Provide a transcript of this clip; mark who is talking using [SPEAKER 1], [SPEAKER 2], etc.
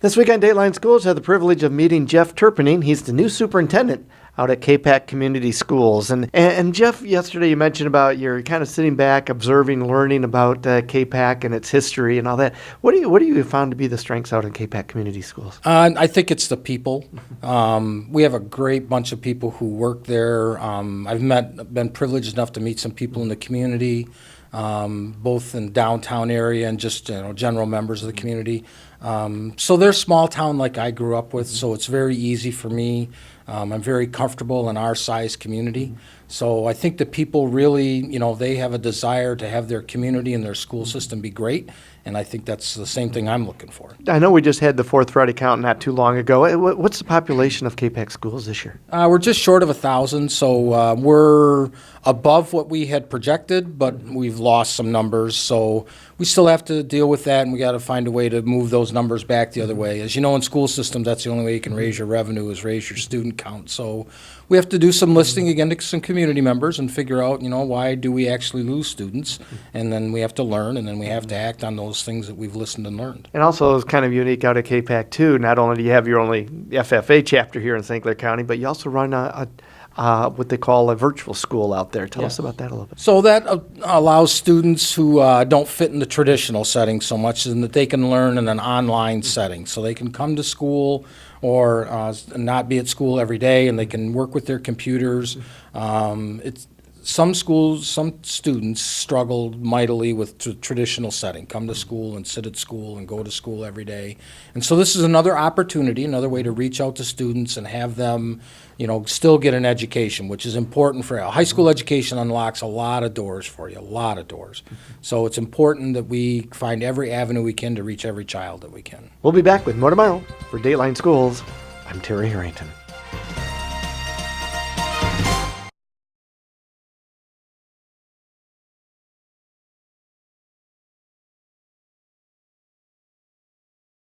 [SPEAKER 1] This week on Dateline Schools, I had the privilege of meeting Jeff Terpenning. He's the new superintendent out at Capac Community Schools. And Jeff, yesterday you mentioned about you're kind of sitting back, observing, learning about Capac and its history and all that. What do you found to be the strengths out in Capac Community Schools?
[SPEAKER 2] I think it's the people. We have a great bunch of people who work there. I've been privileged enough to meet some people in the community, both in downtown area and just general members of the community. So they're small town like I grew up with, so it's very easy for me. I'm very comfortable in our size community. So I think the people really, they have a desire to have their community and their school system be great. And I think that's the same thing I'm looking for.
[SPEAKER 1] I know we just had the fourth Friday count not too long ago. What's the population of Capac schools this year?
[SPEAKER 2] We're just short of 1,000, so we're above what we had projected, but we've lost some numbers. So we still have to deal with that, and we got to find a way to move those numbers back the other way. As you know, in school systems, that's the only way you can raise your revenue is raise your student count. So we have to do some listening again to some community members and figure out, why do we actually lose students? And then we have to learn, and then we have to act on those things that we've listened and learned.
[SPEAKER 1] And also it's kind of unique out at Capac too. Not only do you have your only FFA chapter here in St. Clair County, but you also run what they call a virtual school out there. Tell us about that a little bit.
[SPEAKER 2] So that allows students who don't fit in the traditional setting so much, and that they can learn in an online setting. So they can come to school or not be at school every day, and they can work with their computers. Some schools, some students struggle mightily with traditional setting, come to school and sit at school and go to school every day. And so this is another opportunity, another way to reach out to students and have them, still get an education, which is important for high school education. Unlocks a lot of doors for you, a lot of doors. So it's important that we find every avenue we can to reach every child that we can.
[SPEAKER 1] We'll be back with more tomorrow. For Dateline Schools, I'm Terry Harrington.